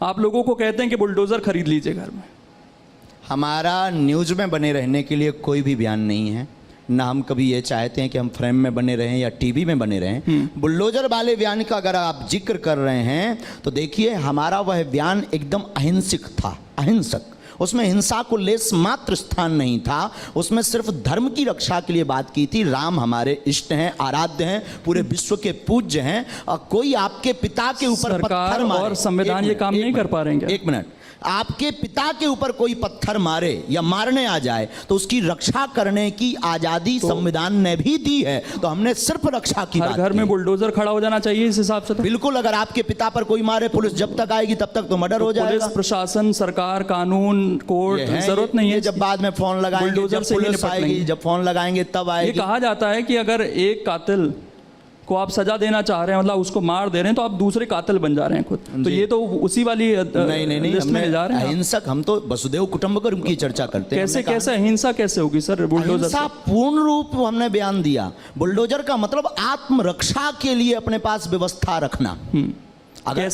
आप लोगों को कहते हैं कि बुलडोजर खरीद लीजिए घर में। हमारा न्यूज़ में बने रहने के लिए कोई भी बयान नहीं है, ना हम कभी ये चाहते हैं कि हम फ्रेम में बने रहें या टीवी में बने रहें। बुलडोजर वाले बयान का अगर आप जिक्र कर रहे हैं तो देखिए, हमारा वह बयान एकदम अहिंसक था, अहिंसक। उसमें हिंसा को लेस मात्र स्थान नहीं था, उसमें सिर्फ धर्म की रक्षा के लिए बात की थी। राम हमारे इष्ट हैं, आराध्य हैं, पूरे विश्व के पूज्य हैं, और कोई आपके पिता के ऊपर पत्थर मारे, और संविधान ये काम नहीं कर पा रहे हैं। एक मिनट, आपके पिता के ऊपर कोई पत्थर मारे या मारने आ जाए तो उसकी रक्षा करने की आजादी संविधान ने भी दी है, तो हमने सिर्फ रक्षा की बात की। घर में बुलडोजर खड़ा हो जाना चाहिए इस हिसाब से तो। बिल्कुल, अगर आपके पिता पर कोई मारे, पुलिस जब तक आएगी तब तक तो मर्डर हो जाएगा। पुलिस प्रशासन, सरकार, कानून, कोर्ट, जरूरत नहीं है। जब बाद में फोन लगाएंगे, जब पुलिस आएगी, जब फोन लगाएंगे तब आएगी। ये कहा जाता है कि अगर एक कातिल को आप सजा देना चाह रहे हैं, मतलब उसको मार दे रहे हैं, तो आप दूसरे कातिल बन जा रहे हैं खुद। तो ये तो उसी वाली नहीं, लिस्ट में जा रहे हैं। अहिंसक, हम तो वसुदेव कुटुंबकम की चर्चा करते हैं। कैसे अहिंसा कैसे होगी सर बुलडोजर? अहिंसा पूर्ण रूप हमने बयान दिया। बुलडोजर का मतलब आत्मरक्षा के लिए अपने पास व्यवस्था रखना। अगर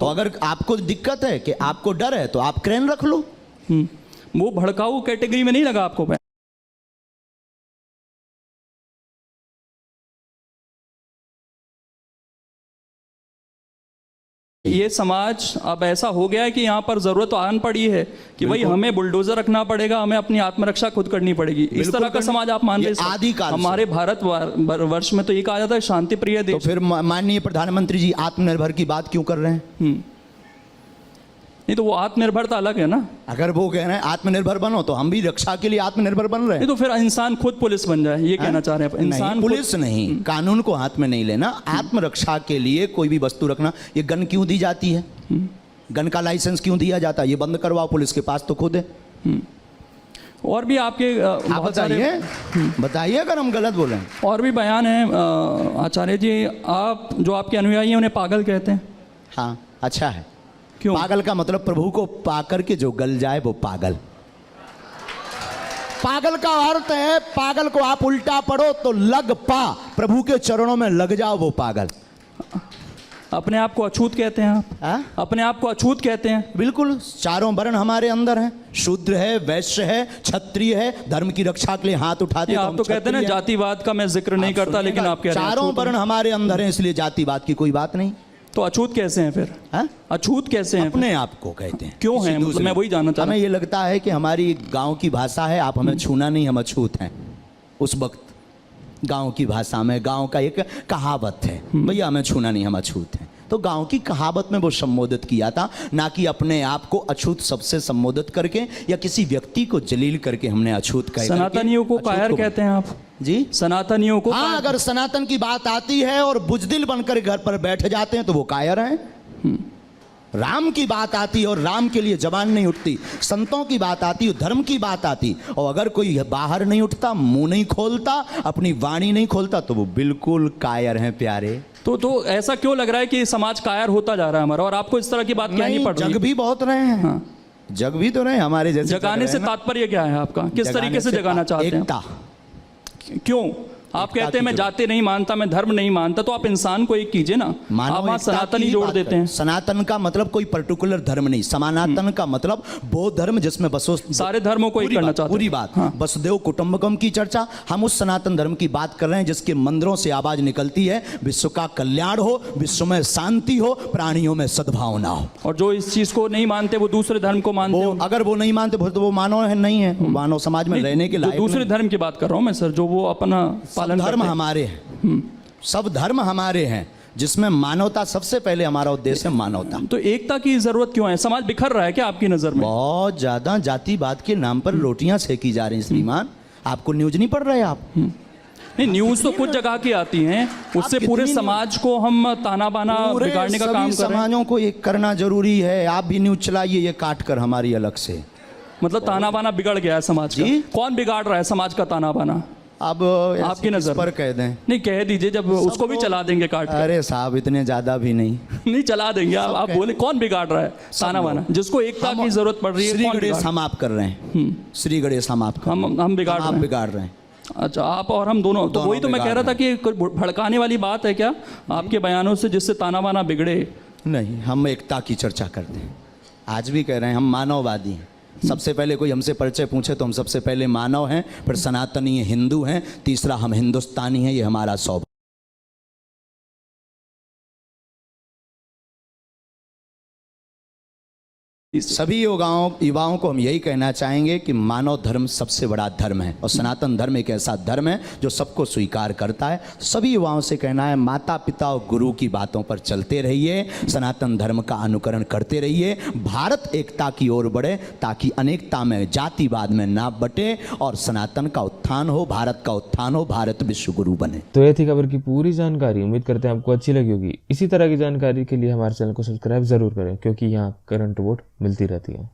तो अगर आपको दिक्कत है कि आपको डर है तो आप क्रेन रख लो। वो भड़काऊ कैटेगरी में नहीं लगा आपको? ये समाज अब ऐसा हो गया है कि यहाँ पर जरूरत तो आन पड़ी है कि भाई हमें बुलडोजर रखना पड़ेगा, हमें अपनी आत्मरक्षा खुद करनी पड़ेगी। इस तरह का समाज आप मान रहे हैं? आदिकाल हमारे भारत वर्ष में तो ये कहा जाता है शांति प्रिय देश। तो फिर माननीय प्रधानमंत्री जी आत्मनिर्भर की बात क्यों कर रहे हैं? नहीं तो वो आत्मनिर्भरता अलग है ना। अगर वो कह रहे हैं आत्मनिर्भर बनो, तो हम भी रक्षा के लिए आत्मनिर्भर बन रहे हैं। तो फिर इंसान खुद पुलिस बन जाए, ये कहना चाह रहे हैं? इंसान पुलिस नहीं, कानून को हाथ में नहीं लेना। आत्मरक्षा के लिए कोई भी वस्तु रखना। ये गन क्यों दी जाती है? गन का लाइसेंस क्यों दिया जाता है? ये बंद करवाओ, पुलिस के पास तो खुद है। और भी आपके बताइए अगर हम गलत बोले। और भी बयान है आचार्य जी, आप जो आपके अनुयायी हैं उन्हें पागल कहते हैं। हाँ, अच्छा है। क्यों? पागल का मतलब प्रभु को पाकर के जो गल जाए वो पागल। पागल का अर्थ है, पागल को आप उल्टा पढ़ो तो लग पा, प्रभु के चरणों में लग जाओ, वो पागल। अपने आप को अछूत कहते हैं आप? अपने आप को अछूत कहते हैं? बिल्कुल, चारों वर्ण हमारे अंदर हैं। शूद्र है, वैश्य है, क्षत्रिय है, धर्म की रक्षा के लिए हाथ उठाते। आप तो कहते हैं ना जातिवाद का मैं जिक्र नहीं करता, लेकिन आप कह रहे हैं चारों वर्ण हमारे अंदर हैं, इसलिए जातिवाद की कोई बात नहीं। तो अछूत कैसे हैं फिर? अछूत कैसे हैं? अपने आप को कहते हैं। क्यों हैं? मतलब मैं वही जानना चाहता हूं। हमें ये लगता है कि हमारी गांव की भाषा है, आप हमें छूना नहीं, हम अछूत हैं। उस वक्त गांव की भाषा में, गांव का एक कहावत है, भैया हमें छूना नहीं, हम अछूत हैं। तो गांव की कहावत में वो संबोधित किया था, ना कि अपने आप को अछूत सबसे संबोधित करके या किसी व्यक्ति को जलील करके हमने अछूत कहा। सनातनियों को कायर कहते हैं आप जी? सनातनियों को? हाँ, अगर सनातन की बात आती है और बुजदिल बनकर घर पर बैठ जाते हैं तो वो कायर हैं। राम की बात आती है और राम के लिए जबान नहीं उठती, संतों की बात आती है, धर्म की बात आती, और अगर कोई बाहर नहीं उठता, मुंह नहीं खोलता, अपनी वाणी नहीं खोलता, तो वो बिल्कुल कायर हैं प्यारे। तो ऐसा क्यों लग रहा है कि समाज कायर होता जा रहा है हमारा, और आपको इस तरह की बात कहनी पड़ रही है? जग भी बहुत रहे हैं। हाँ। जग भी तो रहे हमारे जैसे। जगाने से तात्पर्य क्या है आपका? किस तरीके से जगाना चाहते हैं? एकता। क्यों? आप कहते हैं मैं जाति नहीं मानता, मैं धर्म नहीं मानता, तो आप इंसान को एक कीजिए ना। आप वहां सनातन ही जोड़ देते हैं। सनातन का मतलब कोई पर्टिकुलर धर्म नहीं, सनातन का मतलब बौद्ध धर्म, जिसमें बसो सारे धर्मों को एक करना चाहते हैं। पूरी बात। हाँ। वसुदेव कुटुंबकम की चर्चा, हम उस सनातन धर्म की बात कर रहे हैं जिसके मंदिरों से आवाज निकलती है, विश्व का कल्याण हो, विश्व में शांति हो, प्राणियों में सद्भावना हो। और जो इस चीज को नहीं मानते वो दूसरे धर्म को मानते हैं। अगर वो नहीं मानते तो वो मानव है, नहीं है, मानव समाज में रहने के लायक। दूसरे धर्म की बात कर रहा हूं मैं सर, जो वो अपना पालन। धर्म हमारे हैं, सब धर्म हमारे हैं, जिसमें मानवता सबसे पहले हमारा उद्देश्य है, मानवता। तो एकता की जरूरत क्यों है? समाज बिखर रहा है क्या आपकी नजर में? बहुत ज्यादा जातिवाद के नाम पर रोटियां सेकी जा रही हैं श्रीमान। आपको न्यूज नहीं पढ़ रहे आप? नहीं, न्यूज तो कुछ जगह की आती हैं, उससे पूरे समाज को हम ताना बाना बिगाड़ने का काम कर रहे हैं। समाजों को एक करना जरूरी है। आप भी न्यूज चलाइए, ये काट कर हमारी अलग से। मतलब ताना बाना बिगड़ गया है समाज का। कौन बिगाड़ रहा है समाज का ताना बाना? अब आपकी नजर पर कह दें? नहीं, कह दीजिए, जब उसको भी चला देंगे काट। अरे साहब, इतने ज्यादा भी नहीं। नहीं, चला देंगे। आप बोले कौन बिगाड़ रहा है ताना बाना? जिसको एकता की जरूरत पड़ रही है। श्री गणेश हम आप कर रहे हैं, श्री गणेश हम आप हम बिगाड़ रहे हैं। अच्छा, आप और हम दोनों। तो वही तो मैं कह रहा था कि भड़काने वाली बात है क्या आपके बयानों से, जिससे ताना बाना बिगड़े? नहीं, हम एकता की चर्चा करते हैं। आज भी कह रहे हैं हम मानववादी हैं। सबसे पहले कोई हमसे परिचय पूछे तो हम सबसे पहले मानव हैं, फिर सनातनी हिंदू हैं, तीसरा हम हिंदुस्तानी हैं। ये हमारा सौभाग्य। सभी युवाओं को हम यही कहना चाहेंगे कि मानव धर्म सबसे बड़ा धर्म है और सनातन धर्म एक ऐसा धर्म है जो सबको स्वीकार करता है। सभी युवाओं से कहना है, माता पिता और गुरु की बातों पर चलते रहिए, सनातन धर्म का अनुकरण करते रहिए, भारत एकता की ओर बढ़े ताकि अनेकता में, जातिवाद में ना बटे और सनातन का उत्थान हो, भारत का उत्थान हो, भारत विश्व गुरु बने। तो ये थी खबर की पूरी जानकारी। उम्मीद करते हैं आपको अच्छी लगी होगी। इसी तरह की जानकारी के लिए हमारे चैनल को सब्सक्राइब जरूर करें, क्योंकि यहाँ करंट वोट मिलती रहती है।